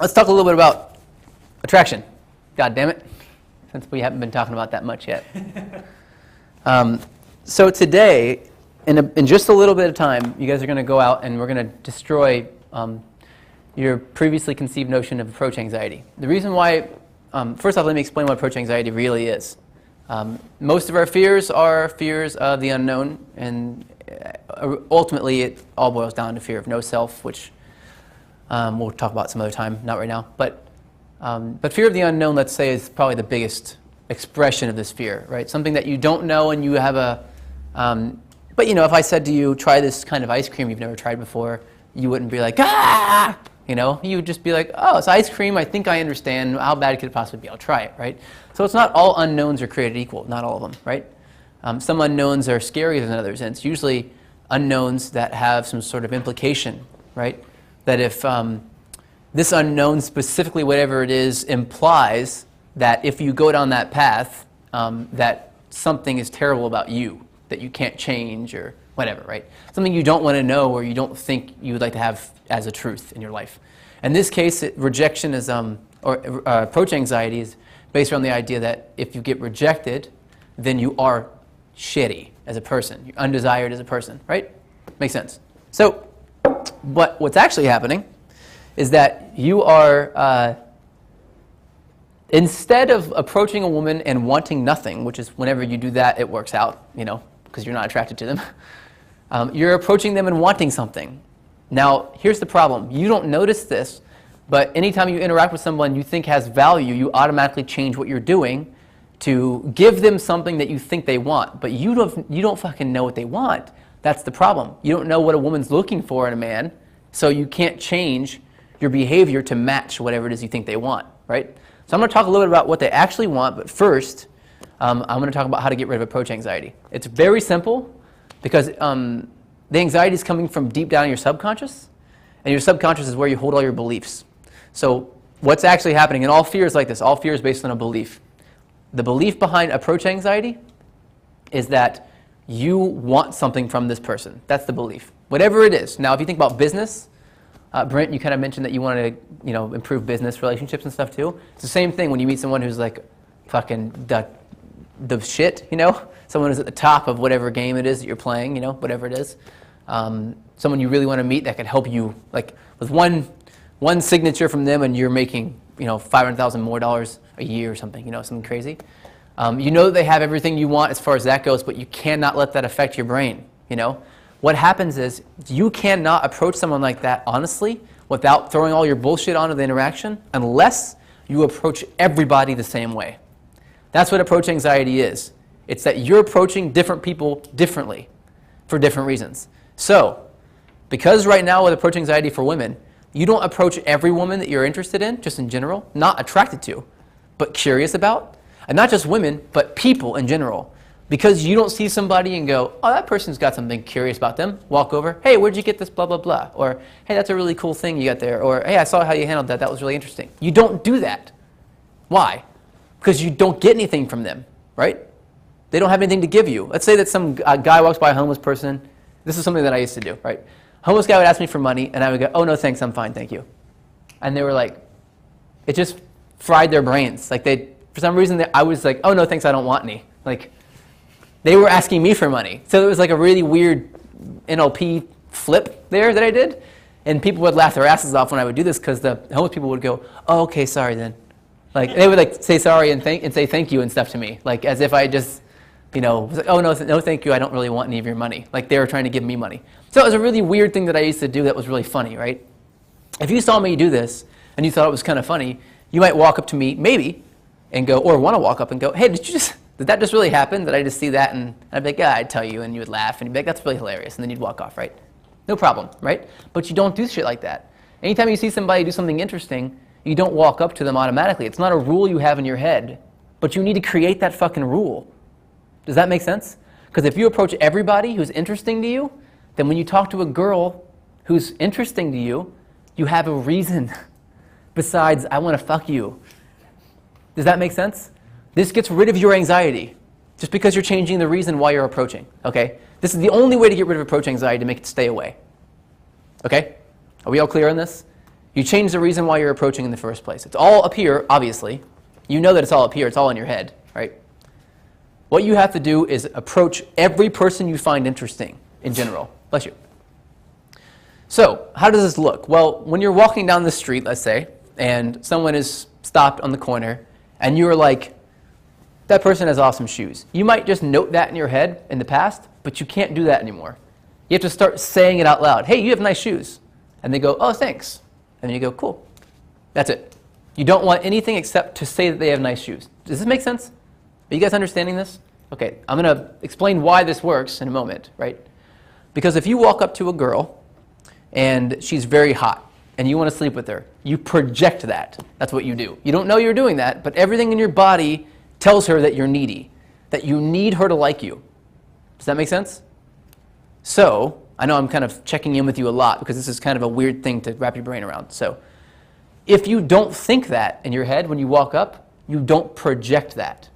let's talk a little bit about attraction. God damn it, since we haven't been talking about that much yet. So today, in just a little bit of time, you guys are going to go out and we're going to destroy your previously conceived notion of approach anxiety. The reason why, first off, let me explain what approach anxiety really is. Most of our fears are fears of the unknown, and ultimately it all boils down to fear of no self, which we'll talk about some other time, not right now. But fear of the unknown, let's say, is probably the biggest expression of this fear, right? Something that you don't know and you have a... but you know, if I said to you, try this kind of ice cream you've never tried before, you wouldn't be like, ah! You know, you would just be like, oh, it's ice cream, I think I understand, how bad could it possibly be? I'll try it, right? So it's not all unknowns are created equal, not all of them, right? Some unknowns are scarier than others, and it's usually unknowns that have some sort of implication, right? That if this unknown, specifically whatever it is, implies that if you go down that path, that something is terrible about you, that you can't change or whatever, right? Something you don't want to know or you don't think you would like to have as a truth in your life. In this case, rejection is, or approach anxiety is based around the idea that if you get rejected, then you are shitty as a person. You're undesired as a person, right? Makes sense. So, what's actually happening is that you are, instead of approaching a woman and wanting nothing, which is whenever you do that, it works out, you know, because you're not attracted to them, you're approaching them and wanting something. Now, here's the problem. You don't notice this, but anytime you interact with someone you think has value, you automatically change what you're doing to give them something that you think they want. But you don't fucking know what they want. That's the problem. You don't know what a woman's looking for in a man, so you can't change your behavior to match whatever it is you think they want, right? So I'm going to talk a little bit about what they actually want, but first, I'm going to talk about how to get rid of approach anxiety. It's very simple because the anxiety is coming from deep down in your subconscious, and your subconscious is where you hold all your beliefs. So what's actually happening, and all fear is like this, all fear is based on a belief. The belief behind approach anxiety is that you want something from this person. That's the belief, whatever it is. Now, if you think about business, Brent, you kind of mentioned that you want to, you know, improve business relationships and stuff too. It's the same thing when you meet someone who's like fucking the shit, you know, someone who's at the top of whatever game it is that you're playing, you know, whatever it is. Someone you really want to meet that can help you, like with one signature from them, and you're making, you know, $500,000 more a year or something, you know, something crazy. You know they have everything you want as far as that goes, but you cannot let that affect your brain, you know. What happens is you cannot approach someone like that honestly without throwing all your bullshit onto the interaction unless you approach everybody the same way. That's what approach anxiety is. It's that you're approaching different people differently for different reasons. So, because right now with approach anxiety for women, you don't approach every woman that you're interested in, just in general, not attracted to, but curious about. And not just women, but people in general. Because you don't see somebody and go, oh, that person's got something curious about them. Walk over, hey, where'd you get this blah, blah, blah. Or, hey, that's a really cool thing you got there. Or, hey, I saw how you handled that. That was really interesting. You don't do that. Why? Because you don't get anything from them, right? They don't have anything to give you. Let's say that some guy walks by a homeless person. This is something that I used to do, right? Homeless guy would ask me for money, and I would go, oh, no, thanks, I'm fine, thank you. And they were like, it just fried their brains. Like for some reason, I was like, oh, no, thanks, I don't want any. Like, they were asking me for money. So it was like a really weird NLP flip there that I did. And people would laugh their asses off when I would do this because the homeless people would go, oh, okay, sorry then. Like, they would like say sorry and say thank you and stuff to me. Like, as if I just, you know, was like, oh, no, thank you, I don't really want any of your money. Like, they were trying to give me money. So it was a really weird thing that I used to do that was really funny, right? If you saw me do this and you thought it was kind of funny, you might walk up to me, maybe, and go, or want to walk up and go, hey, did that just really happen? Did I just see that? And I'd be like, yeah, I'd tell you, and you would laugh, and you'd be like, that's really hilarious, and then you'd walk off, right? No problem, right? But you don't do shit like that. Anytime you see somebody do something interesting, you don't walk up to them automatically. It's not a rule you have in your head, but you need to create that fucking rule. Does that make sense? Because if you approach everybody who's interesting to you, then when you talk to a girl who's interesting to you, you have a reason besides, I want to fuck you. Does that make sense? This gets rid of your anxiety just because you're changing the reason why you're approaching, okay? This is the only way to get rid of approach anxiety, to make it stay away. Okay? Are we all clear on this? You change the reason why you're approaching in the first place. It's all up here, obviously. You know that it's all up here. It's all in your head, right? What you have to do is approach every person you find interesting in general. Bless you. So how does this look? Well, when you're walking down the street, let's say, and someone is stopped on the corner, and you're like, that person has awesome shoes. You might just note that in your head in the past, but you can't do that anymore. You have to start saying it out loud. Hey, you have nice shoes. And they go, oh, thanks. And then you go, cool. That's it. You don't want anything except to say that they have nice shoes. Does this make sense? Are you guys understanding this? Okay, I'm going to explain why this works in a moment, right? Because if you walk up to a girl and she's very hot and you want to sleep with her, you project that. That's what you do. You don't know you're doing that, but everything in your body tells her that you're needy, that you need her to like you. Does that make sense? So, I know I'm kind of checking in with you a lot because this is kind of a weird thing to wrap your brain around. So, if you don't think that in your head when you walk up, you don't project that.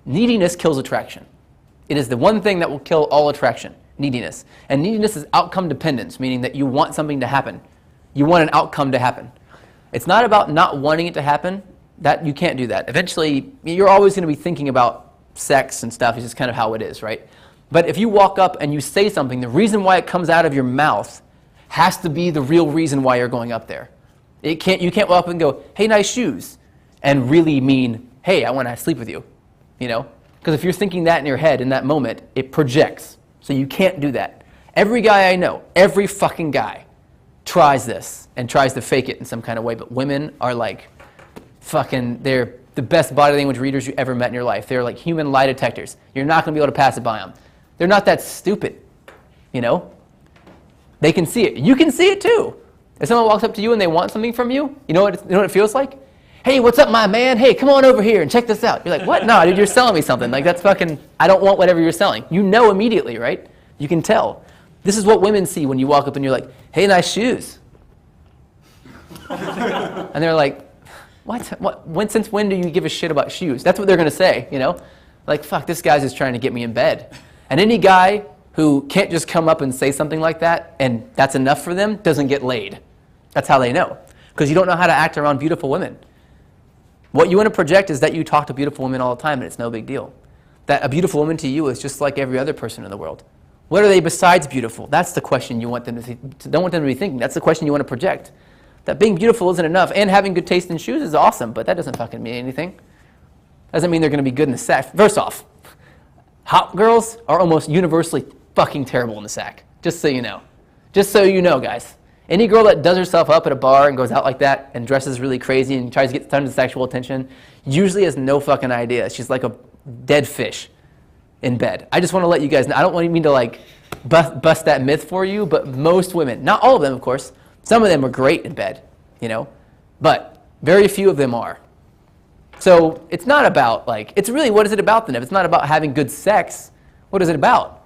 Neediness kills attraction. It is the one thing that will kill all attraction, neediness. And neediness is outcome dependence, meaning that you want something to happen. You want an outcome to happen. It's not about not wanting it to happen. That you can't do that. Eventually, you're always going to be thinking about sex and stuff. It's just kind of how it is, right? But if you walk up and you say something, the reason why it comes out of your mouth has to be the real reason why you're going up there. You can't walk up and go, hey, nice shoes, and really mean, hey, I want to sleep with you, you know? Because if you're thinking that in your head in that moment, it projects. So you can't do that. Every guy I know, every fucking guy, tries this and tries to fake it in some kind of way. But women are like, they're the best body language readers you ever met in your life. They're like human lie detectors. You're not going to be able to pass it by them. They're not that stupid, you know? They can see it. You can see it too. If someone walks up to you and they want something from you, you know what it feels like? Hey, what's up, my man? Hey, come on over here and check this out. You're like, what? No, dude, you're selling me something. Like, that's fucking, I don't want whatever you're selling. You know immediately, right? You can tell. This is what women see when you walk up and you're like, hey, nice shoes. And they're like, what? Since when do you give a shit about shoes? That's what they're going to say, you know? Like, fuck, this guy's just trying to get me in bed. And any guy who can't just come up and say something like that, and that's enough for them, doesn't get laid. That's how they know. Because you don't know how to act around beautiful women. What you want to project is that you talk to beautiful women all the time, and it's no big deal. That a beautiful woman to you is just like every other person in the world. What are they besides beautiful? That's the question you want them to don't want them to be thinking. That's the question you want to project. That being beautiful isn't enough, and having good taste in shoes is awesome, but that doesn't fucking mean anything. Doesn't mean they're going to be good in the sack. First off, hot girls are almost universally fucking terrible in the sack. Just so you know. Just so you know, guys. Any girl that does herself up at a bar and goes out like that and dresses really crazy and tries to get tons of sexual attention usually has no fucking idea. She's like a dead fish in bed. I just want to let you guys know. I don't want me to like bust that myth for you, but most women, not all of them, of course, some of them are great in bed, you know, but very few of them are. So it's not about like, it's really, what is it about then? If it's not about having good sex, what is it about?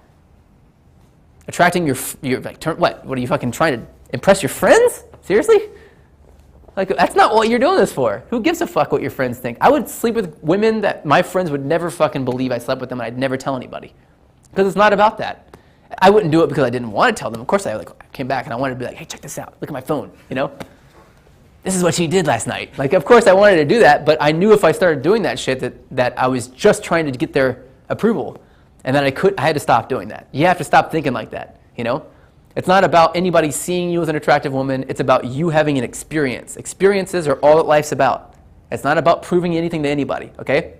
Attracting your like, what are you fucking trying to impress your friends? Seriously? Like, that's not what you're doing this for. Who gives a fuck what your friends think? I would sleep with women that my friends would never fucking believe I slept with them, and I'd never tell anybody. Because it's not about that. I wouldn't do it because I didn't want to tell them. Of course, I came back and I wanted to be like, hey, check this out. Look at my phone, you know? This is what she did last night. Like, of course, I wanted to do that, but I knew if I started doing that shit that I was just trying to get their approval, and that I had to stop doing that. You have to stop thinking like that, you know? It's not about anybody seeing you as an attractive woman. It's about you having an experience. Experiences are all that life's about. It's not about proving anything to anybody, okay?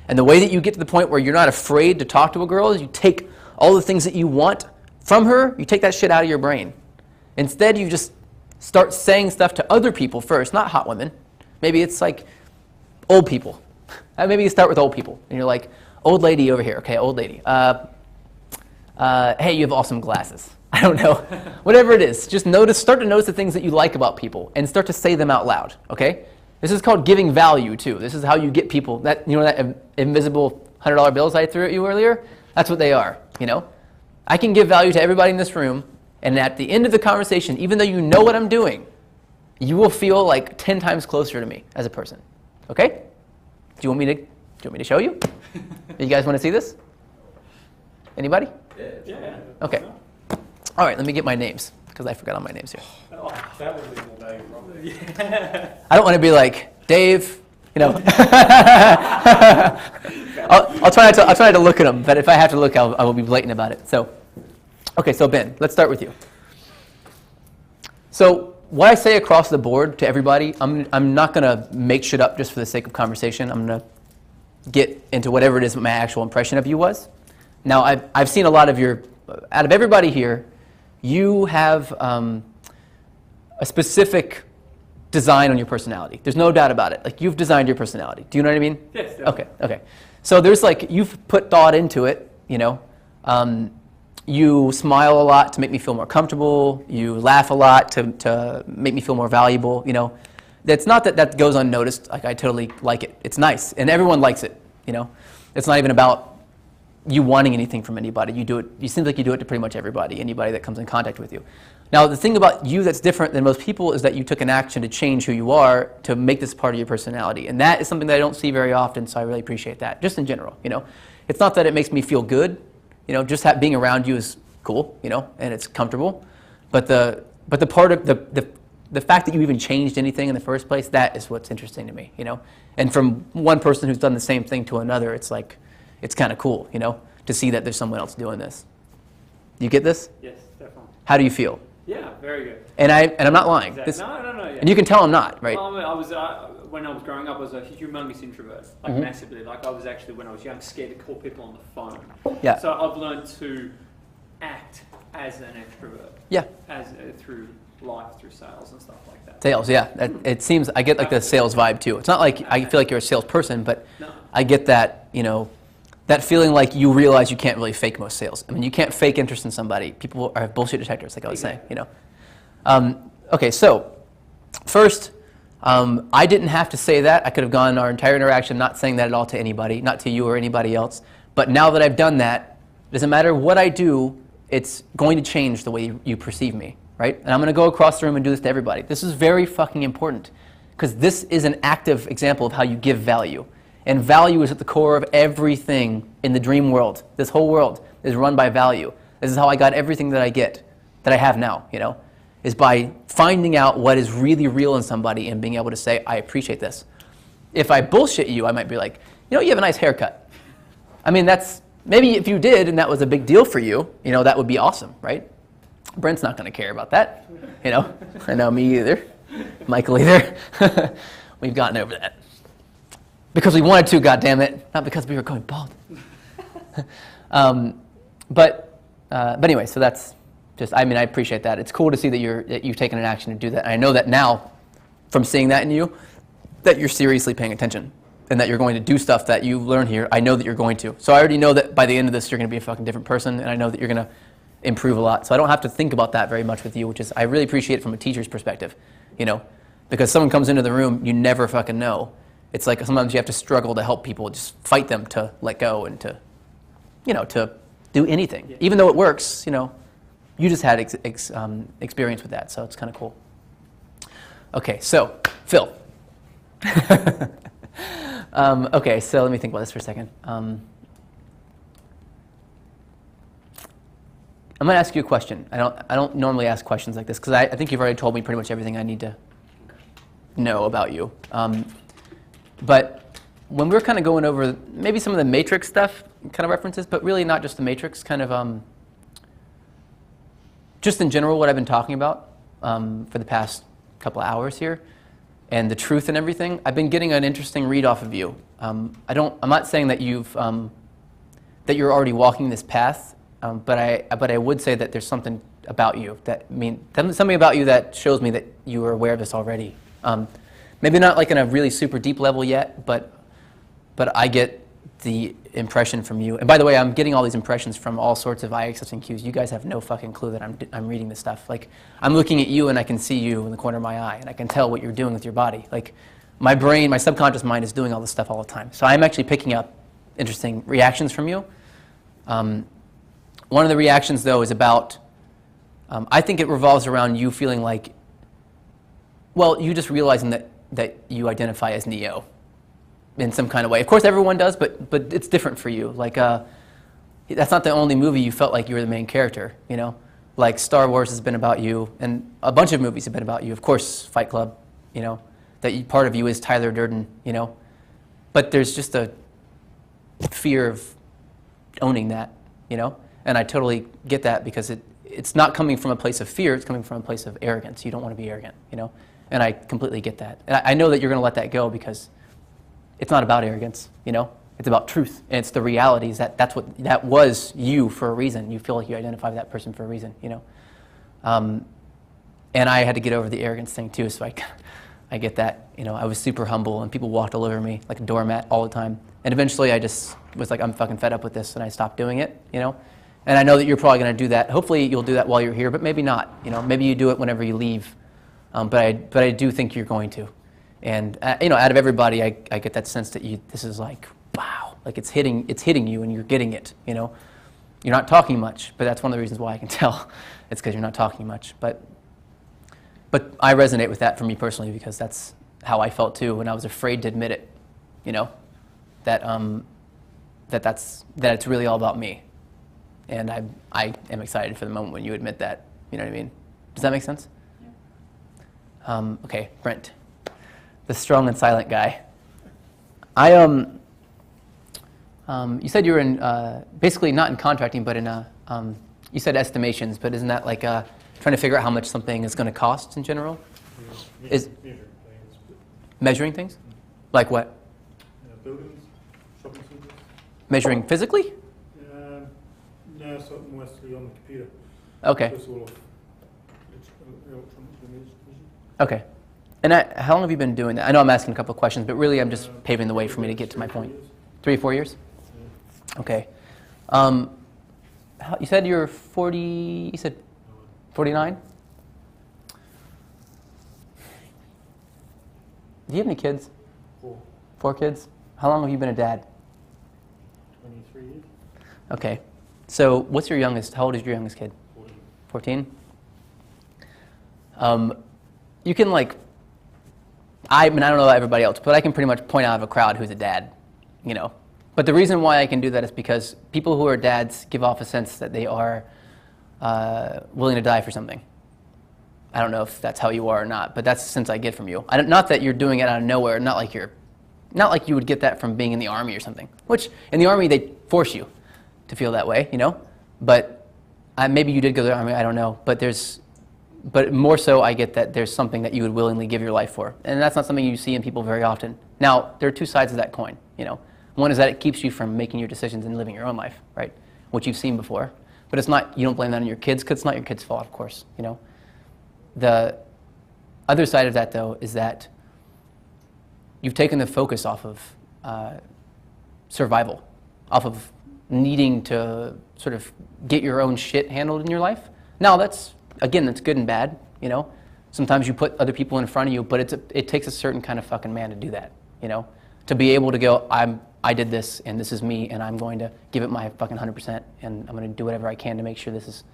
And the way that you get to the point where you're not afraid to talk to a girl is you take all the things that you want from her, you take that shit out of your brain. Instead, you just start saying stuff to other people first, not hot women. Maybe it's like old people. Maybe you start with old people, and you're like, old lady over here. Okay, old lady. Hey, you have awesome glasses. I don't know. Whatever it is, just start to notice the things that you like about people and start to say them out loud, okay? This is called giving value, too. This is how you get people. That, you know, that invisible $100 bills I threw at you earlier? That's what they are, you know? I can give value to everybody in this room, and at the end of the conversation, even though you know what I'm doing, you will feel like 10 times closer to me as a person, okay? Do you want me to show you? You guys want to see this? Anybody? Yeah. Okay. All right, let me get my names, because I forgot all my names here. That would be more Dave, probably. Yeah. I don't want to be like, Dave, you know. I'll try not to look at him, but if I have to look, I will be blatant about it. So, okay, so Ben, let's start with you. So what I say across the board to everybody, I'm not going to make shit up just for the sake of conversation. I'm going to get into whatever it is my actual impression of you was. Now, I've seen a lot of out of everybody here, you have a specific design on your personality. There's no doubt about it. Like, you've designed your personality. Do you know what I mean? Yes. Definitely. Okay. So there's like, you've put thought into it, you know. You smile a lot to make me feel more comfortable. You laugh a lot to make me feel more valuable, you know. It's not that goes unnoticed. Like, I totally like it. It's nice, and everyone likes it, you know. It's not even about you wanting anything from anybody. You do it. You seem like you do it to pretty much everybody, anybody that comes in contact with you. Now, the thing about you that's different than most people is that you took an action to change who you are to make this part of your personality, and that is something that I don't see very often. So I really appreciate that. Just in general, you know, it's not that it makes me feel good. You know, just being around you is cool, you know, and it's comfortable. But the part of the fact that you even changed anything in the first place, that is what's interesting to me, you know. And from one person who's done the same thing to another, it's like, it's kind of cool, you know, to see that there's someone else doing this. You get this? Yes, definitely. How do you feel? Yeah, very good. And I'm not lying. Exactly. No. Yeah. And you can tell I'm not, right? Well, I was when I was growing up, I was a humongous introvert, like massively. Like, I was actually, when I was young, scared to call people on the phone. Yeah. So I've learned to act as an extrovert. Yeah. Through life, through sales and stuff like that. Sales, yeah. It seems, I get like the sales vibe too. It's not like I feel like you're a salesperson, but I get that, you know, that feeling like you realize you can't really fake most sales. I mean, you can't fake interest in somebody. People are bullshit detectors, like I was saying, you know. Okay, so first, I didn't have to say that. I could have gone our entire interaction not saying that at all to anybody, not to you or anybody else. But now that I've done that, it doesn't matter what I do, it's going to change the way you perceive me, right? And I'm going to go across the room and do this to everybody. This is very fucking important, because this is an active example of how you give value. And value is at the core of everything in the dream world. This whole world is run by value. This is how I got everything that I get, that I have now, you know, is by finding out what is really real in somebody and being able to say, I appreciate this. If I bullshit you, I might be like, you know, you have a nice haircut. I mean, that's, maybe if you did and that was a big deal for you, you know, that would be awesome, right? Brent's not going to care about that, you know. I know, me either. Michael either. We've gotten over that. Because we wanted to, goddammit, not because we were going bald. But anyway, so that's just, I mean, I appreciate that. It's cool to see that you've taken an action to do that. And I know that now, from seeing that in you, that you're seriously paying attention and that you're going to do stuff that you learn here. I know that you're going to. So I already know that by the end of this, you're going to be a fucking different person, and I know that you're going to improve a lot. So I don't have to think about that very much with you, which is, I really appreciate it from a teacher's perspective, you know, because someone comes into the room, you never fucking know. It's like sometimes you have to struggle to help people, just fight them to let go and to, you know, to do anything. Yeah. Even though it works, you know, you just had experience with that, so it's kind of cool. Okay, so, Phil. Okay, so let me think about this for a second. I'm going to ask you a question. I don't normally ask questions like this because I think you've already told me pretty much everything I need to know about you. But when we're kind of going over maybe some of the Matrix stuff, kind of references, but really not just the Matrix, kind of just in general what I've been talking about for the past couple of hours here, and the truth and everything, I've been getting an interesting read off of you. I'm not saying that that you're already walking this path, but I would say that there's something about you something about you that shows me that you are aware of this already. Maybe not like in a really super deep level yet, but I get the impression from you. And by the way, I'm getting all these impressions from all sorts of IXS and Qs. You guys have no fucking clue that I'm reading this stuff. Like, I'm looking at you and I can see you in the corner of my eye, and I can tell what you're doing with your body. Like, my brain, my subconscious mind is doing all this stuff all the time. So I'm actually picking up interesting reactions from you. One of the reactions, though, is about, I think it revolves around you feeling like, well, you just realizing that you identify as Neo in some kind of way. Of course, everyone does, but it's different for you. Like, that's not the only movie you felt like you were the main character, you know? Like Star Wars has been about you, and a bunch of movies have been about you. Of course, Fight Club, that part of you is Tyler Durden, But there's just a fear of owning that, And I totally get that because it's not coming from a place of fear, it's coming from a place of arrogance. You don't want to be arrogant, And I completely get that. And I know that you're going to let that go because it's not about arrogance, It's about truth, and it's the realities that was you for a reason. You feel like you identify with that person for a reason, And I had to get over the arrogance thing too, so I get that. I was super humble, and people walked all over me like a doormat all the time. And eventually, I just was like, I'm fucking fed up with this, and I stopped doing it, And I know that you're probably going to do that. Hopefully, you'll do that while you're here, but maybe not. Maybe you do it whenever you leave. But I do think you're going to. And out of everybody, I get that sense that this is like, wow, like it's hitting you, and you're getting it. You're not talking much, but that's one of the reasons why I can tell. It's because you're not talking much, but I resonate with that for me personally because that's how I felt too when I was afraid to admit it. That it's really all about me, and I am excited for the moment when you admit that. You know what I mean? Does that make sense? Yeah. Okay, Brent, the strong and silent guy. You said you were in basically not in contracting, but in you said estimations, but isn't that like trying to figure out how much something is going to cost in general? Is measuring things? Like what? Buildings, shopping centres. Measuring physically? No, something mostly on the computer. Okay. So sort of electronic image vision. Okay. And how long have you been doing that? I know I'm asking a couple of questions, but really I'm just paving the way for me to get to my point. 3 or 4 years? Yeah. Okay. You said you're 40, you said 49? Do you have any kids? 4. 4 kids? How long have you been a dad? 23 years. Okay. So what's your youngest, how old is your youngest kid? 14. 14? You can I don't know about everybody else, but I can pretty much point out of a crowd who's a dad, But the reason why I can do that is because people who are dads give off a sense that they are willing to die for something. I don't know if that's how you are or not, but that's the sense I get from you. Not that you're doing it out of nowhere, not like you would get that from being in the Army or something, which in the Army they force you to feel that way, But maybe you did go to the Army, I don't know, but more so I get that there's something that you would willingly give your life for. And that's not something you see in people very often. Now, there are 2 sides of that coin, One is that it keeps you from making your decisions and living your own life, right? Which you've seen before. But it's not, you don't blame that on your kids, because it's not your kids' fault, of course, The other side of that, though, is that you've taken the focus off of survival, off of needing to sort of get your own shit handled in your life. Now, that's good and bad, Sometimes you put other people in front of you, but it takes a certain kind of fucking man to do that, To be able to go, I did this, and this is me, and I'm going to give it my fucking 100%, and I'm going to do whatever I can to make sure this is,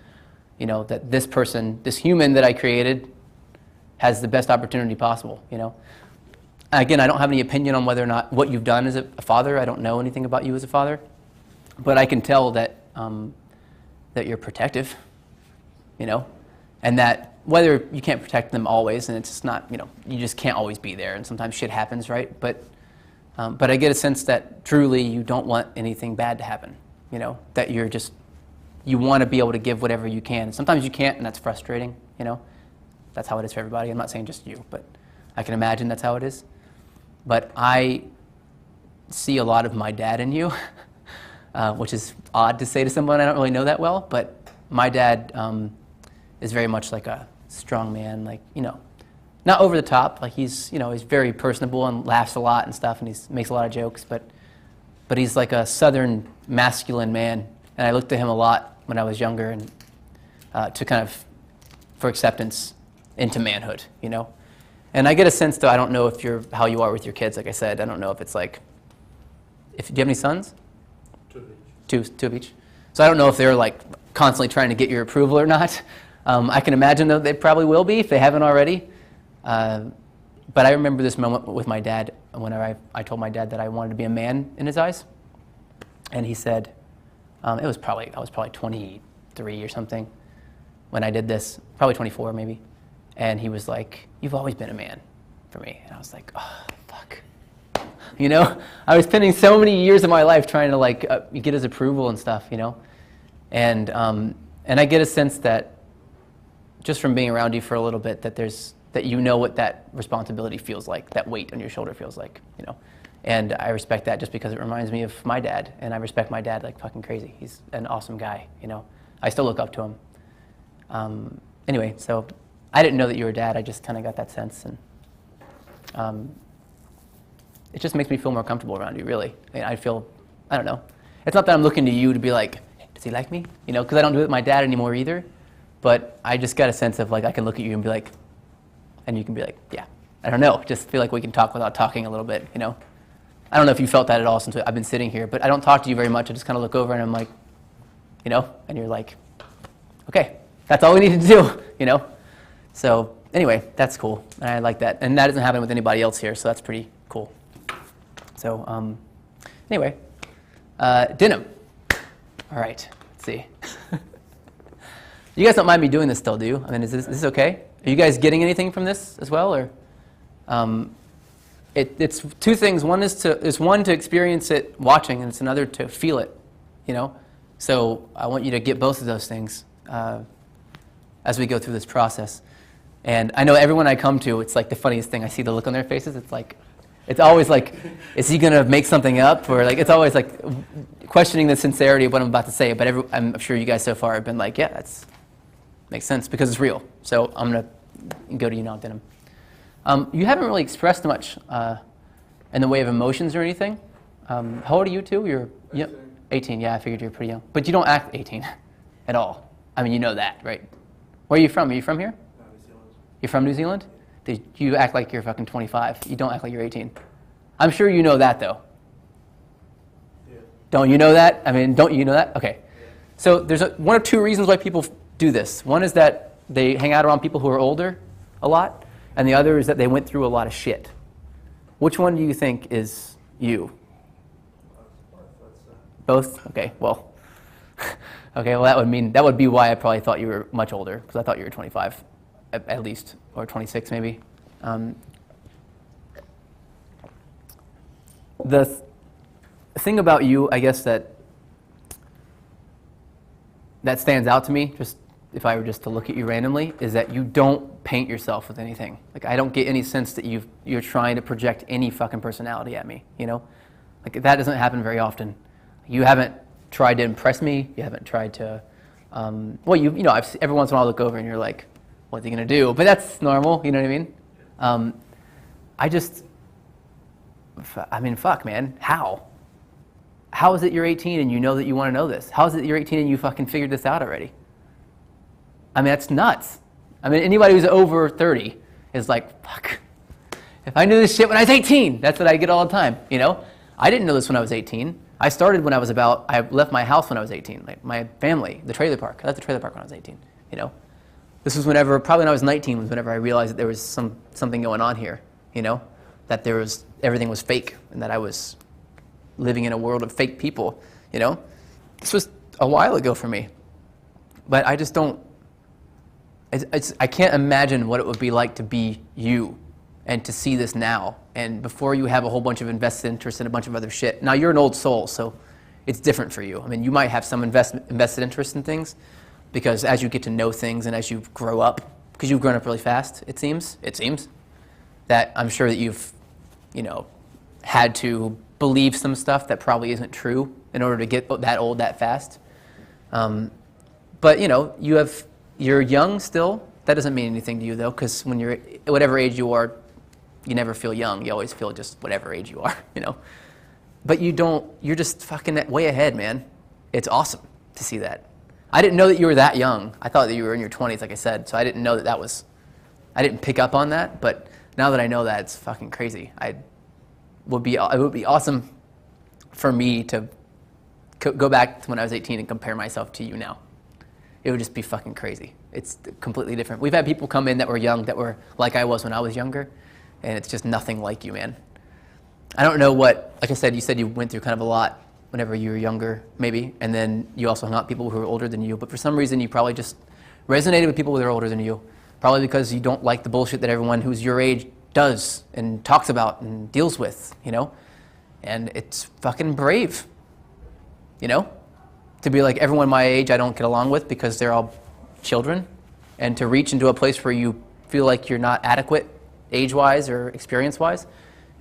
that this person, this human that I created, has the best opportunity possible, Again, I don't have any opinion on whether or not what you've done as a father. I don't know anything about you as a father, but I can tell that that you're protective, and that whether you can't protect them always, and it's just not, you just can't always be there, and sometimes shit happens, right? But I get a sense that truly you don't want anything bad to happen, that you want to be able to give whatever you can. Sometimes you can't, and that's frustrating, That's how it is for everybody. I'm not saying just you, but I can imagine that's how it is. But I see a lot of my dad in you, which is odd to say to someone I don't really know that well, but my dad is very much like a strong man, not over the top, he's very personable and laughs a lot and stuff, and he makes a lot of jokes, but he's like a southern masculine man, and I looked to him a lot when I was younger, and to kind of for acceptance into manhood, And I get a sense, though, I don't know how you are with your kids. Like I said, I don't know if it's do you have any sons? 2 of each. Two of each. So I don't know if they're constantly trying to get your approval or not. I can imagine though they probably will be if they haven't already. But I remember this moment with my dad when I told my dad that I wanted to be a man in his eyes, and he said, I was probably 23 or something, when I did this, probably 24 maybe. And he was like, "You've always been a man for me." And I was like, "Oh, fuck." You know, I was spending so many years of my life trying to like get his approval and stuff, you know. And I get a sense that just from being around you for a little bit that you know what that responsibility feels like, that weight on your shoulder feels like, you know. And I respect that just because it reminds me of my dad, and I respect my dad like fucking crazy. He's an awesome guy, you know. I still look up to him. Anyway, so I didn't know that you were a dad. I just kind of got that sense, and it just makes me feel more comfortable around you, really. I don't know. It's not that I'm looking to you to be like, does he like me? You know, because I don't do it with my dad anymore either. But I just got a sense of like I can look at you and be like, and you can be like, yeah. I don't know. Just feel like we can talk without talking a little bit, you know. I don't know if you felt that at all since I've been sitting here, but I don't talk to you very much. I just kind of look over and I'm like, you know, and you're like, okay, that's all we need to do, you know. So anyway, that's cool. And I like that. And that doesn't happen with anybody else here, so that's pretty cool. So anyway, denim. All right, let's see. You guys don't mind me doing this still, do you? I mean, is this okay? Are you guys getting anything from this as well, or? It's two things. One is to experience it watching, and it's another to feel it, you know. So I want you to get both of those things as we go through this process. And I know everyone I come to, it's like the funniest thing. I see the look on their faces. It's always like, is he gonna make something up, or like it's always like questioning the sincerity of what I'm about to say. But I'm sure you guys so far have been like, yeah, that's makes sense because it's real. So I'm gonna go to you now, Denim. You haven't really expressed much in the way of emotions or anything. How old are you two? You're 18. Yeah, I figured you're pretty young. But you don't act 18 at all. I mean, you know that, right? Where are you from? Are you from here? No, New Zealand. You're from New Zealand? You act like you're fucking 25. You don't act like you're 18. I'm sure you know that, though. Yeah. Don't you know that? I mean, don't you know that? Okay. Yeah. So there's one of two reasons why people do this. One is that they hang out around people who are older a lot. And the other is that they went through a lot of shit. Which one do you think is you? Both? Okay, well. Okay, well that would be why I probably thought you were much older, because I thought you were 25 at least, or 26 maybe. The thing about you, I guess, that stands out to me, just if I were just to look at you randomly, is that you don't paint yourself with anything. Like, I don't get any sense that you're trying to project any fucking personality at me, you know? Like, that doesn't happen very often. You haven't tried to impress me. You haven't tried to, well, you know, every once in a while I look over and you're like, what's he gonna do? But that's normal, you know what I mean? I mean, fuck, man, how? How is it you're 18 and you know that you wanna know this? How is it you're 18 and you fucking figured this out already? I mean, that's nuts. I mean, anybody who's over 30 is like, fuck, if I knew this shit when I was 18, that's what I get all the time, you know? I didn't know this when I was 18. I started when I left my house when I was 18, like my family, the trailer park. I left the trailer park when I was 18, you know? This was probably when I was 19 was whenever I realized that there was something going on here, you know? That everything was fake and that I was living in a world of fake people, you know? This was a while ago for me. But I just don't, I can't imagine what it would be like to be you and to see this now. And before you have a whole bunch of invested interest in a bunch of other shit. Now, you're an old soul, so it's different for you. I mean, you might have some invested interest in things because as you get to know things and as you grow up, because you've grown up really fast, it seems, that I'm sure that you've, you know, had to believe some stuff that probably isn't true in order to get that old that fast. But, you know, you're young still. That doesn't mean anything to you, though, because when you're whatever age you are, you never feel young. You always feel just whatever age you are, you know. But you're just fucking way ahead, man. It's awesome to see that. I didn't know that you were that young. I thought that you were in your 20s, like I said, so I didn't know that was, I didn't pick up on that, but now that I know that, it's fucking crazy. It would be awesome for me to go back to when I was 18 and compare myself to you now. It would just be fucking crazy. It's completely different. We've had people come in that were young, that were like I was when I was younger, and it's just nothing like you, man. I don't know what, like I said, you said you went through kind of a lot whenever you were younger, maybe, and then you also hung out with people who were older than you, but for some reason you probably just resonated with people that are older than you. Probably because you don't like the bullshit that everyone who's your age does and talks about and deals with, you know? And it's fucking brave, you know? To be like, everyone my age I don't get along with because they're all children. And to reach into a place where you feel like you're not adequate age-wise or experience-wise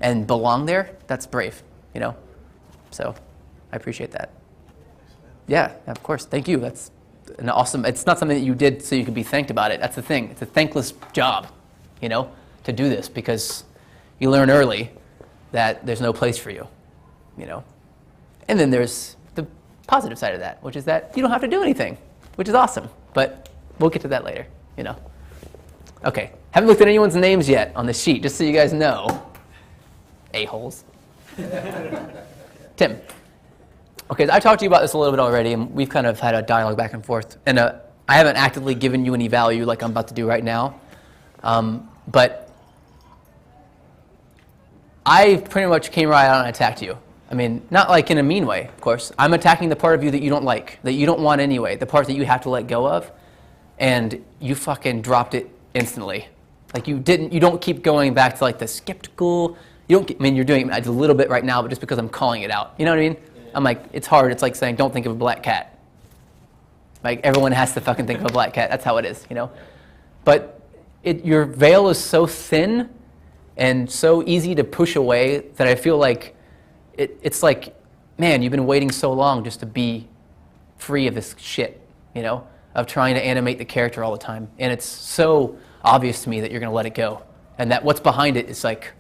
and belong there, that's brave, you know? So I appreciate that. Yeah, of course. Thank you. That's an awesome, it's not something that you did so you could be thanked about it. That's the thing. It's a thankless job, you know, to do this because you learn early that there's no place for you, you know. And then there's the positive side of that, which is that you don't have to do anything, which is awesome. But we'll get to that later, you know. Okay, haven't looked at anyone's names yet on the sheet, just so you guys know. A-holes. Tim. Okay, I talked to you about this a little bit already, and we've kind of had a dialogue back and forth. And I haven't actively given you any value like I'm about to do right now. But I pretty much came right out and attacked you. I mean, not like in a mean way, of course. I'm attacking the part of you that you don't like, that you don't want anyway, the part that you have to let go of. And you fucking dropped it instantly. Like you don't keep going back to like the skeptical. I mean, you're doing it a little bit right now, but just because I'm calling it out. You know what I mean? I'm like, it's hard. It's like saying, don't think of a black cat. Like, everyone has to fucking think of a black cat. That's how it is, you know? But your veil is so thin and so easy to push away that I feel like it's like, man, you've been waiting so long just to be free of this shit, you know? Of trying to animate the character all the time. And it's so obvious to me that you're going to let it go. And that what's behind it is like,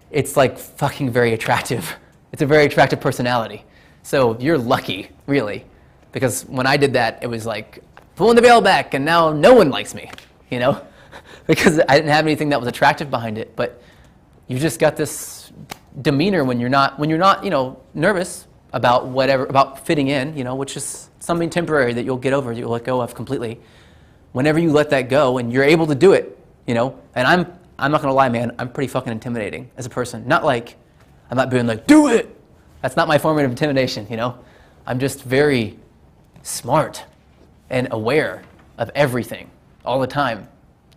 it's like fucking very attractive. It's a very attractive personality. So you're lucky, really. Because when I did that, it was like pulling the veil back and now no one likes me, you know? Because I didn't have anything that was attractive behind it. But you just got this demeanor when you're not, you know, nervous about whatever, about fitting in, you know, which is something temporary that you'll get over, that you'll let go of completely. Whenever you let that go and you're able to do it, you know, and I'm not gonna lie, man, I'm pretty fucking intimidating as a person. Not like, I'm not being like, do it! That's not my form of intimidation, you know? I'm just very smart and aware of everything all the time.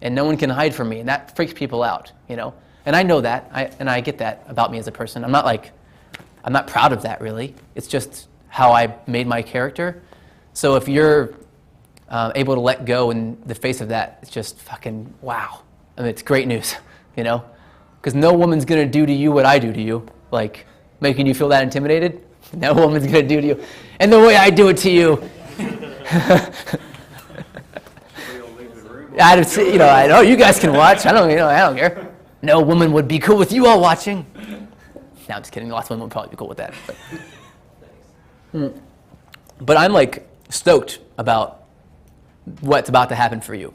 And no one can hide from me, and that freaks people out, you know? And I know that, and I get that about me as a person. I'm not proud of that, really. It's just how I made my character. So if you're able to let go in the face of that, it's just fucking wow. I mean, it's great news, you know? Because no woman's gonna do to you what I do to you. Like, making you feel that intimidated? No woman's gonna do to you. And the way I do it to you. I know you guys can watch. I don't care. No woman would be cool with you all watching. No, I'm just kidding. Lots of women would probably be cool with that. But I'm like stoked about what's about to happen for you.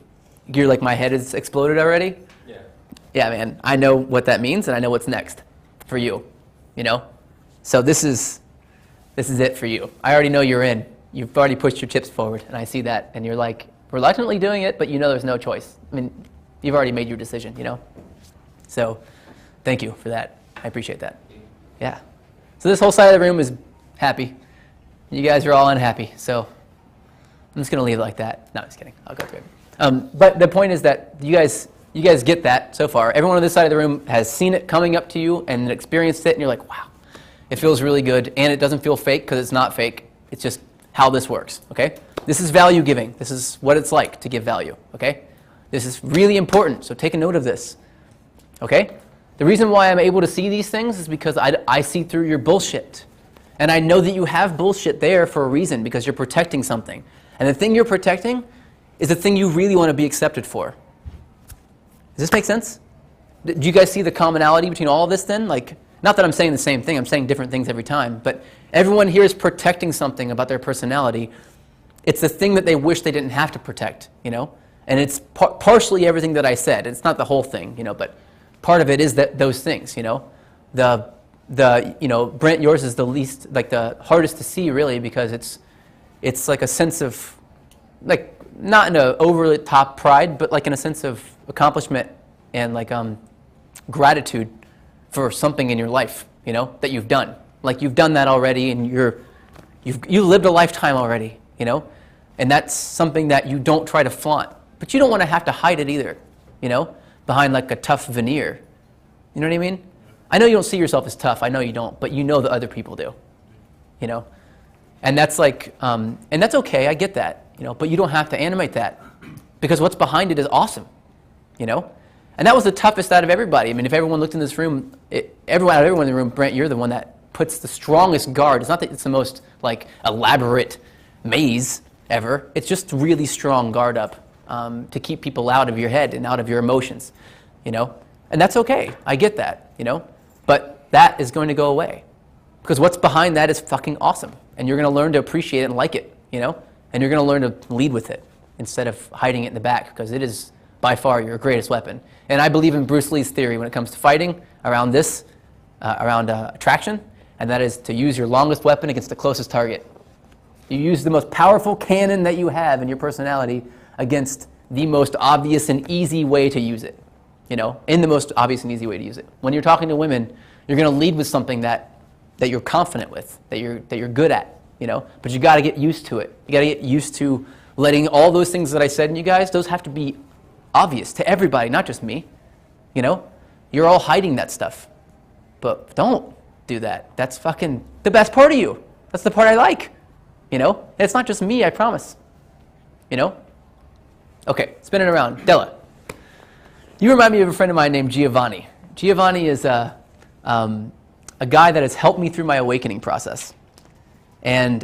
You're like, my head is exploded already? Yeah. Yeah, man. I know what that means, and I know what's next for you, you know? So this is it for you. I already know you're in. You've already pushed your chips forward, and I see that. And you're like reluctantly doing it, but you know there's no choice. I mean, you've already made your decision, you know? So thank you for that. I appreciate that. Yeah. So this whole side of the room is happy. You guys are all unhappy, so I'm just going to leave it like that. No, I'm just kidding. I'll go through it. But the point is that you guys get that so far. Everyone on this side of the room has seen it coming up to you and experienced it, and you're like, wow, it feels really good, and it doesn't feel fake because it's not fake. It's just how this works, okay? This is value giving. This is what it's like to give value, okay? This is really important, so take a note of this, okay? The reason why I'm able to see these things is because I see through your bullshit. And I know that you have bullshit there for a reason, because you're protecting something. And the thing you're protecting is the thing you really want to be accepted for. Does this make sense? Do you guys see the commonality between all of this then? Like, not that I'm saying the same thing, I'm saying different things every time, but everyone here is protecting something about their personality. It's the thing that they wish they didn't have to protect, you know? And it's partially everything that I said. It's not the whole thing, you know, but part of it is that those things, you know? You know, Brent, yours is the least, like the hardest to see really, because it's like a sense of, like, not in a overly top pride, but like in a sense of accomplishment and like gratitude for something in your life, you know, that you've done. Like you've done that already, and you've lived a lifetime already, you know, And that's something that you don't try to flaunt. But you don't want to have to hide it either, behind like a tough veneer. You know what I mean? I know you don't see yourself as tough. I know you don't. But you know that other people do, And that's like, and that's okay. I get that, But you don't have to animate that because what's behind it is awesome, And that was the toughest out of everybody. I mean, if everyone looked in this room, everyone in the room, Brent, you're the one that puts the strongest guard. It's not that it's the most like elaborate maze ever. It's just really strong guard up to keep people out of your head and out of your emotions, And that's okay. I get that, But that is going to go away because what's behind that is fucking awesome, and you're going to learn to appreciate it and like it, And you're going to learn to lead with it instead of hiding it in the back because it is by far your greatest weapon. And I believe in Bruce Lee's theory when it comes to fighting around this, around attraction, and that is to use your longest weapon against the closest target. You use the most powerful cannon that you have in your personality against the most obvious and easy way to use it. In the most obvious and easy way to use it. When you're talking to women, you're going to lead with something that you're confident with, that you're good at, But you got to get used to it. You got to get used to letting all those things that I said, and you guys, those have to be obvious to everybody, not just me. You're all hiding that stuff. But don't do that. That's fucking the best part of you. That's the part I like. And it's not just me, I promise. Okay, spin it around. Della, you remind me of a friend of mine named Giovanni. Giovanni is a guy that has helped me through my awakening process. And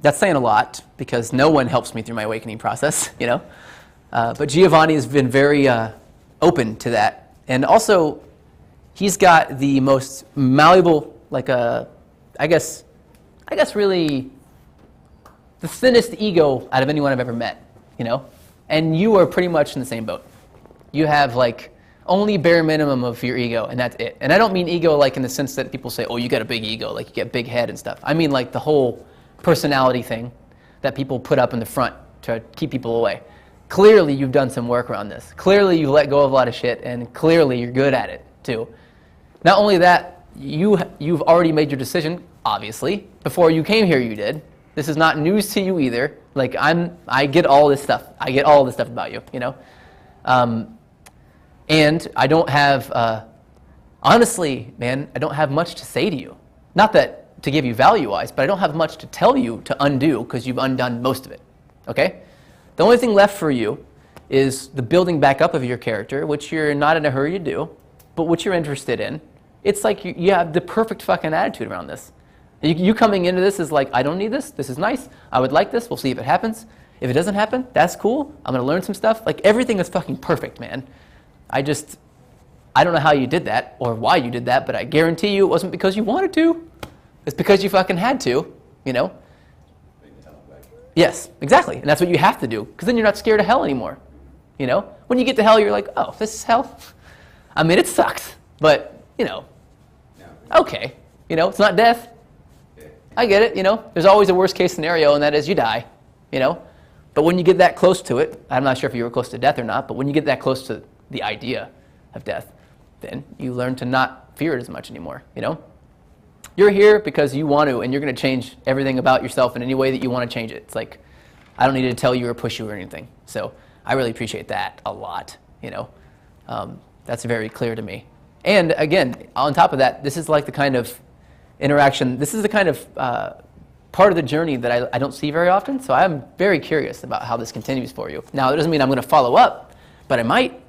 that's saying a lot because no one helps me through my awakening process, But Giovanni has been very open to that. And also, he's got the most malleable, I guess really the thinnest ego out of anyone I've ever met, And you are pretty much in the same boat. You have only bare minimum of your ego, and that's it. And I don't mean ego in the sense that people say, oh, you got a big ego, you get big head and stuff. I mean the whole personality thing that people put up in the front to keep people away. Clearly, you've done some work around this. Clearly, you've let go of a lot of shit, and clearly, you're good at it, too. Not only that, you've already made your decision, obviously. Before you came here, you did. This is not news to you either. I get all this stuff. I get all this stuff about you, And I don't have, honestly, man, I don't have much to say to you. Not that to give you value-wise, but I don't have much to tell you to undo because you've undone most of it, okay? The only thing left for you is the building back up of your character, which you're not in a hurry to do, but what you're interested in. It's like you have the perfect fucking attitude around this. You coming into this is I don't need this. This is nice. I would like this. We'll see if it happens. If it doesn't happen, that's cool. I'm going to learn some stuff. Everything is fucking perfect, man. I don't know how you did that or why you did that, but I guarantee you it wasn't because you wanted to. It's because you fucking had to, Yes, exactly. And that's what you have to do because then you're not scared of hell anymore. When you get to hell, you're like, oh, this is hell? I mean, it sucks, but, okay. It's not death. I get it, There's always a worst case scenario, and that is you die, But when you get that close to it, I'm not sure if you were close to death or not, but when you get that close to the idea of death, then you learn to not fear it as much anymore, You're here because you want to, and you're going to change everything about yourself in any way that you want to change it. It's I don't need to tell you or push you or anything. So I really appreciate that a lot, That's very clear to me. And again, on top of that, this is the kind of interaction, this is the kind of part of the journey that I don't see very often, so I'm very curious about how this continues for you. Now, it doesn't mean I'm going to follow up, but I might,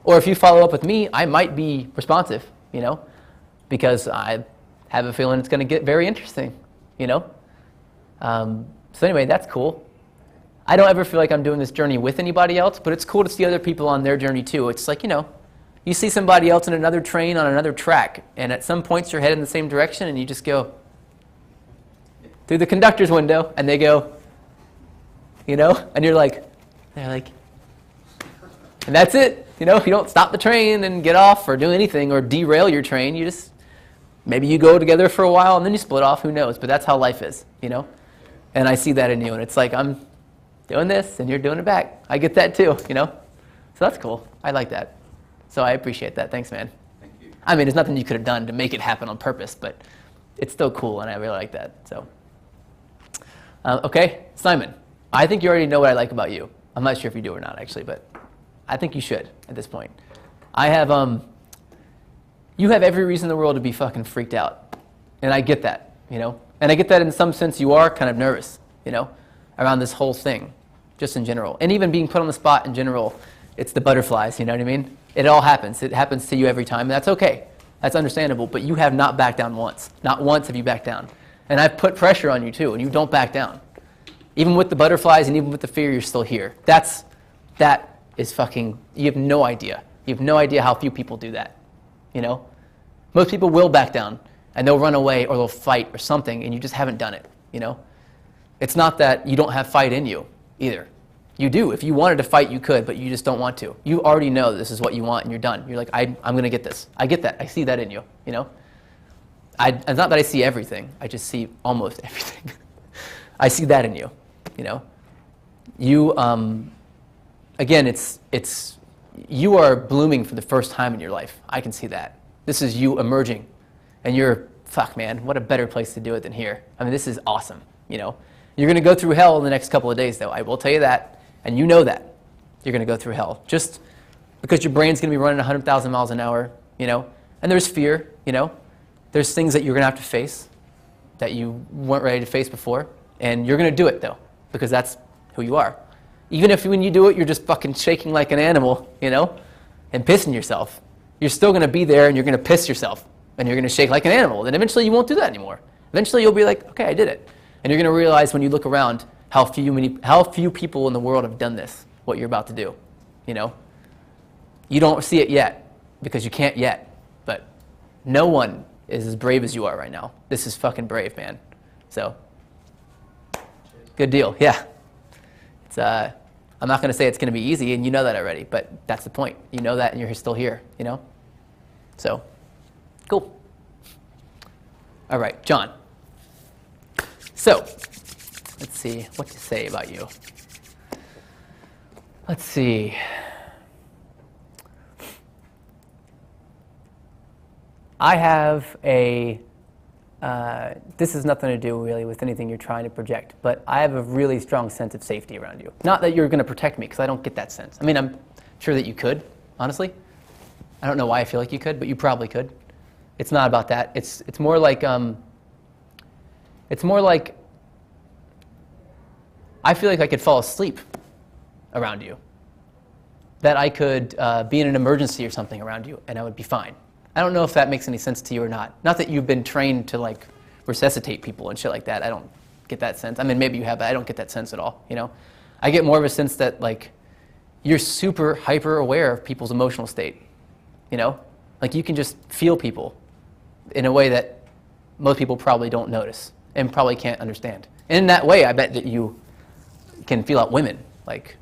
Or if you follow up with me, I might be responsive, because I have a feeling it's going to get very interesting, So anyway, that's cool. I don't ever feel like I'm doing this journey with anybody else, but it's cool to see other people on their journey too. It's you see somebody else in another train on another track, and at some points you're heading in the same direction, and you just go through the conductor's window, and they go, and you're they're like, and that's it. You don't stop the train and get off or do anything or derail your train. You just, maybe you go together for a while and then you split off, who knows, but that's how life is, And I see that in you, and it's I'm doing this and you're doing it back. I get that too, So that's cool. I like that. So I appreciate that. Thanks, man. Thank you. I mean, there's nothing you could have done to make it happen on purpose, but it's still cool, and I really like that. So, okay, Simon, I think you already know what I like about you. I'm not sure if you do or not, actually, but I think you should at this point. You have every reason in the world to be fucking freaked out. And I get that, you know? And I get that in some sense you are kind of nervous, you know, around this whole thing, just in general. And even being put on the spot in general, it's the butterflies, you know what I mean? It all happens. It happens to you every time, and that's okay. That's understandable, but you have not backed down once. Not once have you backed down. And I've put pressure on you too, and you don't back down. Even with the butterflies and even with the fear, you're still here. That is fucking, you have no idea. You have no idea how few people do that, you know? Most people will back down, and they'll run away or they'll fight or something, and you just haven't done it, you know? It's not that you don't have fight in you either. You do. If you wanted to fight, you could, but you just don't want to. You already know this is what you want, and you're done. You're like, I'm going to get this. I get that. I see that in you, you know? It's not that I see everything. I just see almost everything. I see that in you, you know? You, again, you are blooming for the first time in your life. I can see that. This is you emerging, and you're, fuck, man, what a better place to do it than here. I mean, this is awesome, you know? You're going to go through hell in the next couple of days, though. I will tell you that, and you know that. You're going to go through hell, just because your brain's going to be running 100,000 miles an hour, you know? And there's fear, you know? There's things that you're going to have to face that you weren't ready to face before, and you're going to do it, though, because that's who you are. Even if when you do it, you're just fucking shaking like an animal, you know, and pissing yourself, you're still going to be there, and you're going to piss yourself, and you're going to shake like an animal. Then eventually you won't do that anymore. Eventually you'll be like, okay, I did it. And you're going to realize when you look around how few people in the world have done this, what you're about to do, you know. You don't see it yet because you can't yet, but no one is as brave as you are right now. This is fucking brave, man. So, good deal, yeah. It's, I'm not going to say it's going to be easy, and you know that already, but that's the point. You know that, and you're still here, you know? So, cool. All right, John. So, let's see what to say about you. Let's see. I have a, this has nothing to do really with anything you're trying to project, but I have a really strong sense of safety around you. Not that you're going to protect me, because I don't get that sense. I mean, I'm sure that you could, honestly. I don't know why I feel like you could, but you probably could. It's not about that. It's more like, I feel like I could fall asleep around you. That I could be in an emergency or something around you, and I would be fine. I don't know if that makes any sense to you or not. Not that you've been trained to like resuscitate people and shit like that. I don't get that sense. I mean, maybe you have, but I don't get that sense at all, you know? I get more of a sense that like you're super hyper aware of people's emotional state, you know? Like you can just feel people in a way that most people probably don't notice and probably can't understand. And in that way, I bet that you can feel out women like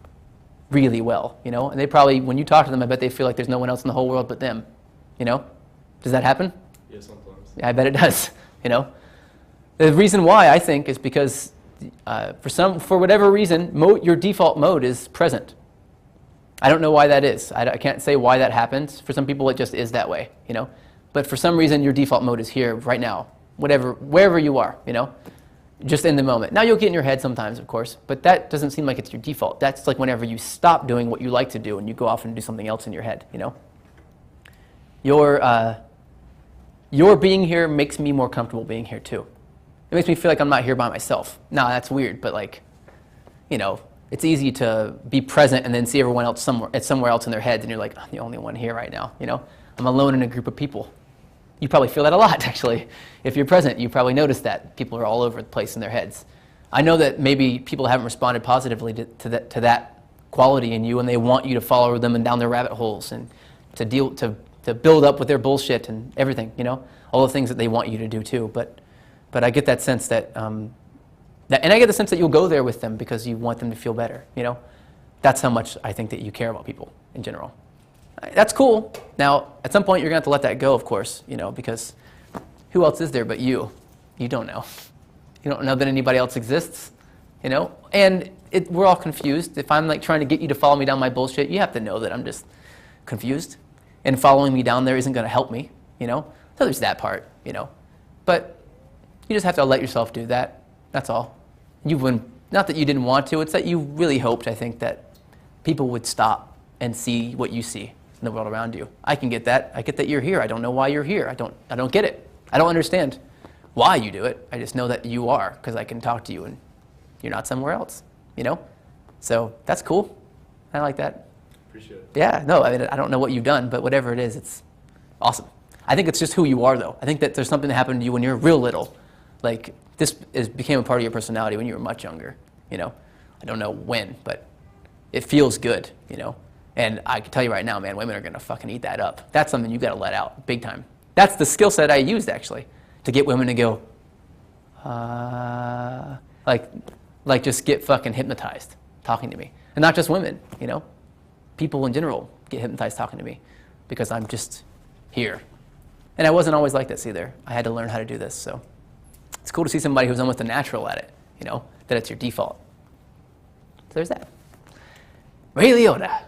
really well, you know? And they probably, when you talk to them, I bet they feel like there's no one else in the whole world but them, you know? Does that happen? Yeah, sometimes. Yeah, I bet it does, you know? The reason why, I think, is because for whatever reason, your default mode is present. I don't know why that is. I can't say why that happens. For some people, it just is that way, you know? But for some reason, your default mode is here right now, wherever you are, you know? Just in the moment. Now, you'll get in your head sometimes, of course, but that doesn't seem like it's your default. That's like whenever you stop doing what you like to do and you go off and do something else in your head, you know? Your being here makes me more comfortable being here too. It makes me feel like I'm not here by myself. Now, that's weird, but like, you know, it's easy to be present and then see everyone else somewhere else in their heads, and you're like, I'm the only one here right now, you know? I'm alone in a group of people. You probably feel that a lot, actually. If you're present, you probably notice that people are all over the place in their heads. I know that maybe people haven't responded positively to that quality in you, and they want you to follow them and down their rabbit holes and to build up with their bullshit and everything, you know, all the things that they want you to do too. But I get that sense and I get the sense that you'll go there with them because you want them to feel better, you know. That's how much I think that you care about people in general. That's cool. Now, at some point, you're going to have to let that go, of course, you know, because who else is there but you? You don't know. You don't know that anybody else exists, you know. And we're all confused. If I'm like trying to get you to follow me down my bullshit, you have to know that I'm just confused. And following me down there isn't going to help me, you know. So there's that part, you know. But you just have to let yourself do that. That's all. not that you didn't want to, it's that you really hoped, I think, that people would stop and see what you see in the world around you. I can get that. I get that you're here. I don't know why you're here. I don't get it. I don't understand why you do it. I just know that you are, because I can talk to you and you're not somewhere else, you know? So that's cool. I like that. Appreciate it. Yeah, no, I mean, I don't know what you've done, but whatever it is, it's awesome. I think it's just who you are, though. I think that there's something that happened to you when you're real little. Like, became a part of your personality when you were much younger, you know? I don't know when, but it feels good, you know? And I can tell you right now, man, women are going to fucking eat that up. That's something you got to let out, big time. That's the skill set I used, actually, to get women to go, like just get fucking hypnotized talking to me. And not just women, you know? People in general get hypnotized talking to me because I'm just here. And I wasn't always like this either. I had to learn how to do this, so it's cool to see somebody who's almost a natural at it, you know, that it's your default. So there's that. Ray Liotta.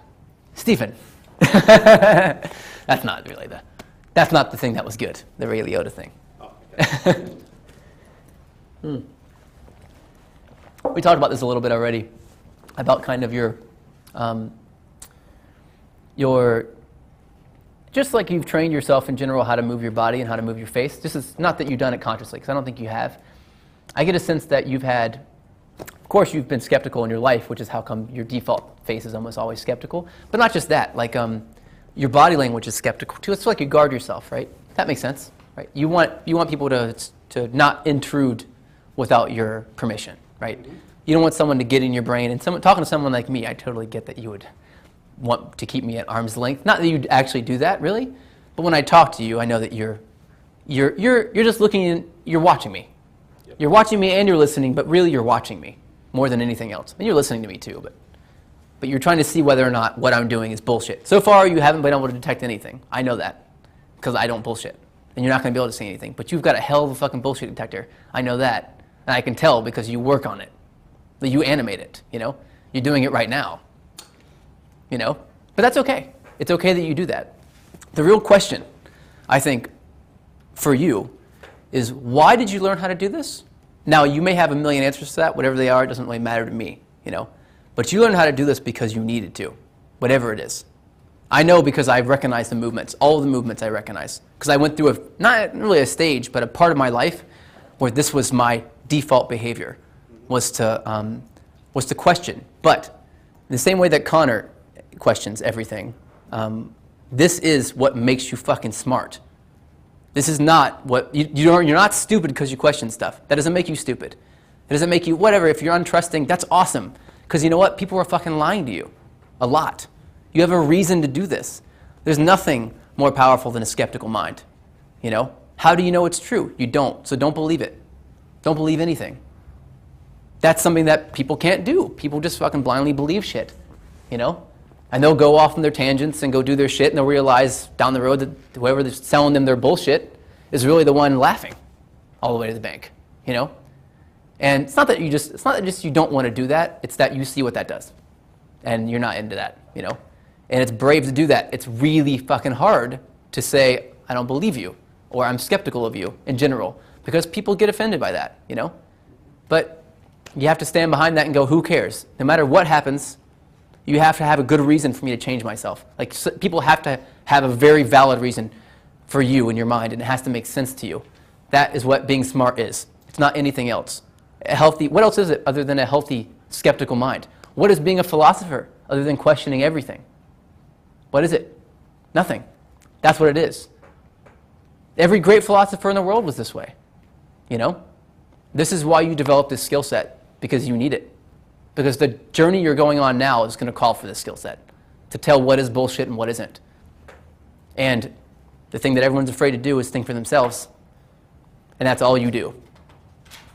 Stephen. That's not the thing that was good, the Ray Liotta thing. Oh, okay. We talked about this a little bit already, about kind of your, just like you've trained yourself in general how to move your body and how to move your face. This is not that you've done it consciously, because I don't think you have. I get a sense that you've had, of course you've been skeptical in your life, which is how come your default face is almost always skeptical. But not just that, like your body language is skeptical too. It's like you guard yourself, right? That makes sense, right? You want people to not intrude without your permission, right? Mm-hmm. You don't want someone to get in your brain. And talking to someone like me, I totally get that you would want to keep me at arm's length. Not that you'd actually do that, really, but when I talk to you, I know that you're just looking, you're watching me. Yep. You're watching me and you're listening, but really you're watching me more than anything else. And you're listening to me too, but you're trying to see whether or not what I'm doing is bullshit. So far, you haven't been able to detect anything. I know that, because I don't bullshit. And you're not going to be able to see anything. But you've got a hell of a fucking bullshit detector. I know that. And I can tell because you work on it. That you animate it, you know? You're doing it right now. You know? But that's okay. It's okay that you do that. The real question, I think, for you is, why did you learn how to do this? Now, you may have a million answers to that. Whatever they are, it doesn't really matter to me, you know? But you learned how to do this because you needed to, whatever it is. I know because I recognize the movements, all of the movements I recognize. Because I went through not really a stage, but a part of my life where this was my default behavior, was to question. But in the same way that Connor questions everything, this is what makes you fucking smart. This is not what, you're not stupid because you question stuff. That doesn't make you stupid. It doesn't make you, whatever, if you're untrusting, that's awesome. Because you know what? People are fucking lying to you. A lot. You have a reason to do this. There's nothing more powerful than a skeptical mind. You know? How do you know it's true? You don't. So don't believe it. Don't believe anything. That's something that people can't do. People just fucking blindly believe shit. You know? And they'll go off on their tangents and go do their shit, and they'll realize down the road that whoever's selling them their bullshit is really the one laughing all the way to the bank. You know? And it's not that you don't want to do that, it's that you see what that does. And you're not into that, you know? And it's brave to do that. It's really fucking hard to say, I don't believe you, or I'm skeptical of you in general, because people get offended by that, you know? But you have to stand behind that and go, who cares? No matter what happens, you have to have a good reason for me to change myself. Like, people have to have a very valid reason for you in your mind, and it has to make sense to you. That is what being smart is. It's not anything else. What else is it other than a healthy, skeptical mind? What is being a philosopher other than questioning everything? What is it? Nothing. That's what it is. Every great philosopher in the world was this way. You know? This is why you developed this skill set, because you need it. Because the journey you're going on now is going to call for this skill set, to tell what is bullshit and what isn't. And the thing that everyone's afraid to do is think for themselves. And that's all you do.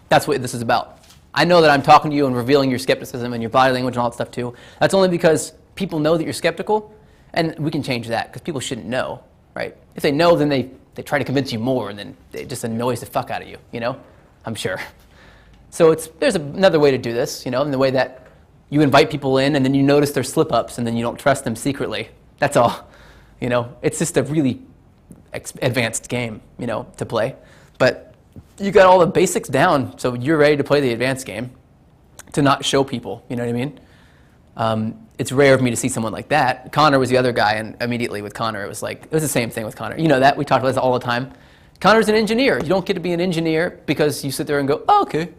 That's what this is about. I know that I'm talking to you and revealing your skepticism and your body language and all that stuff too. That's only because people know that you're skeptical, and we can change that, because people shouldn't know, right? If they know, then they try to convince you more, and then it just annoys the fuck out of you, you know? I'm sure. So there's another way to do this, you know, in the way that you invite people in, and then you notice their slip-ups, and then you don't trust them secretly. That's all. You know, it's just a really advanced game, you know, to play. But you got all the basics down, so you're ready to play the advanced game. to not show people, you know what I mean? It's rare of me to see someone like that. Connor was the other guy, and immediately with Connor, it was the same thing with Connor. You know that, we talk about this all the time. Connor's an engineer. You don't get to be an engineer because you sit there and go, oh, okay,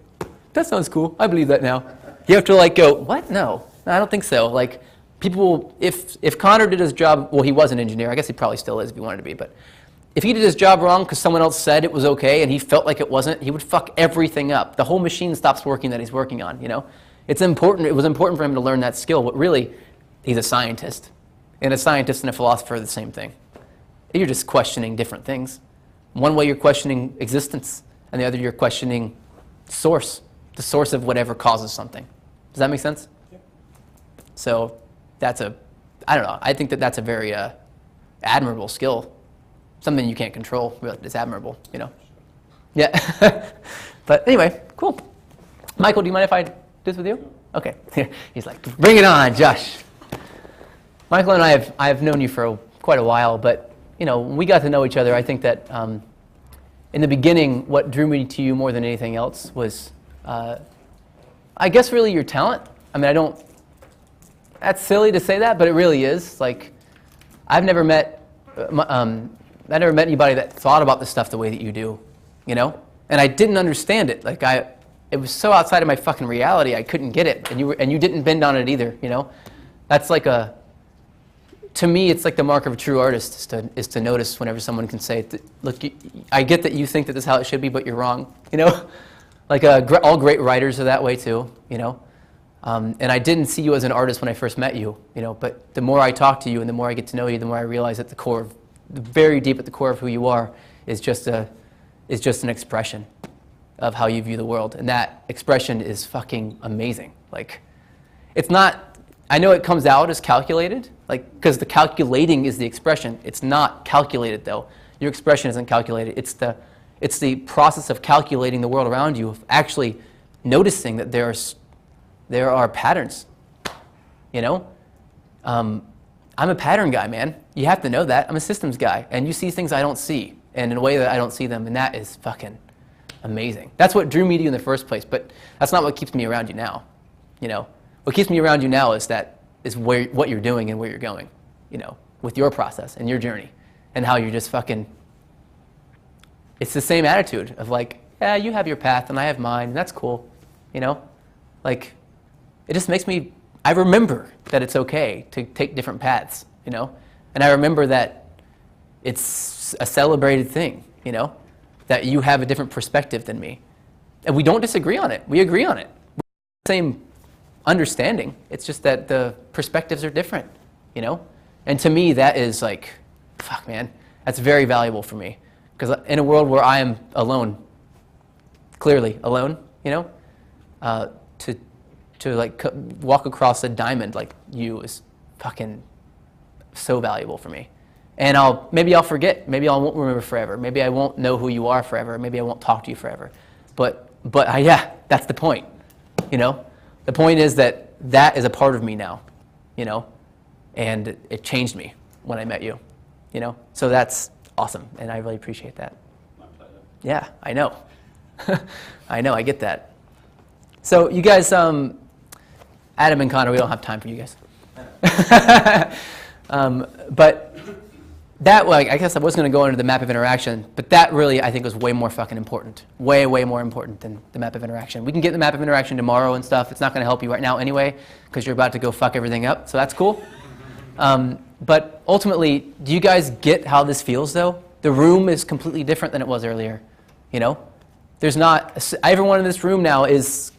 that sounds cool. I believe that now. You have to go, what? No, I don't think so. People, if Connor did his job, well, he was an engineer. I guess he probably still is if he wanted to be, but if he did his job wrong because someone else said it was okay and he felt like it wasn't, he would fuck everything up. The whole machine stops working that he's working on, you know? It's important. It was important for him to learn that skill, but really, he's a scientist. And a scientist and a philosopher are the same thing. You're just questioning different things. One way you're questioning existence, and the other you're questioning source, the source of whatever causes something. Does that make sense? Yep. So that's I don't know, I think that's a very admirable skill. Something you can't control, but it's admirable, you know? Yeah. But anyway, cool. Michael, do you mind if I do this with you? Okay. He's like, bring it on, Josh. Michael and I have known you for quite a while, but you know, when we got to know each other, I think that in the beginning, what drew me to you more than anything else was, I guess, really your talent. I mean, that's silly to say that, but it really is. I've never met anybody that thought about this stuff the way that you do, you know? And I didn't understand it. It was so outside of my fucking reality, I couldn't get it. And you didn't bend on it either, you know? That's to me, it's like the mark of a true artist is to notice whenever someone can say, look, I get that you think that this is how it should be, but you're wrong, you know? All great writers are that way too, you know? And I didn't see you as an artist when I first met you, you know, but the more I talk to you and the more I get to know you, the more I realize that very deep at the core of who you are is just an expression of how you view the world. And that expression is fucking amazing. It's not, I know it comes out as calculated, because the calculating is the expression. It's not calculated though. Your expression isn't calculated. It's the process of calculating the world around you, of actually noticing that there are patterns, you know? I'm a pattern guy, man. You have to know that. I'm a systems guy, and you see things I don't see, and in a way that I don't see them, and that is fucking amazing. That's what drew me to you in the first place, but that's not what keeps me around you now, you know? What keeps me around you now is what you're doing and where you're going, you know, with your process and your journey, and how you're just fucking, it's the same attitude of yeah, you have your path, and I have mine, and that's cool, you know? It just makes me, I remember that it's okay to take different paths, you know? And I remember that it's a celebrated thing, you know? That you have a different perspective than me. And we don't disagree on it. We agree on it. We have the same understanding. It's just that the perspectives are different, you know? And to me, that is fuck, man, that's very valuable for me. Because in a world where I am alone, clearly alone, you know? To walk across a diamond like you is fucking so valuable for me. And maybe I'll forget. Maybe I won't remember forever. Maybe I won't know who you are forever. Maybe I won't talk to you forever. But yeah, that's the point, you know? The point is that is a part of me now, you know? And it changed me when I met you, you know? So that's awesome, and I really appreciate that. My pleasure. Yeah, I know. I know, I get that. So you guys, Adam and Connor, we don't have time for you guys. But that, I guess I was going to go into the map of interaction, but that really, I think, was way more fucking important. Way, way more important than the map of interaction. We can get the map of interaction tomorrow and stuff. It's not going to help you right now anyway, because you're about to go fuck everything up, so that's cool. But ultimately, do you guys get how this feels, though? The room is completely different than it was earlier, you know? There's not, everyone in this room now is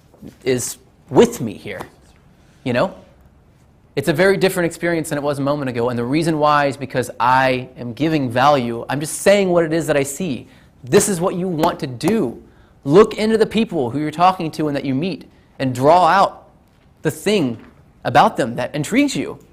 with me here, you know? It's a very different experience than it was a moment ago, and the reason why is because I am giving value. I'm just saying what it is that I see. This is what you want to do. Look into the people who you're talking to and that you meet, and draw out the thing about them that intrigues you.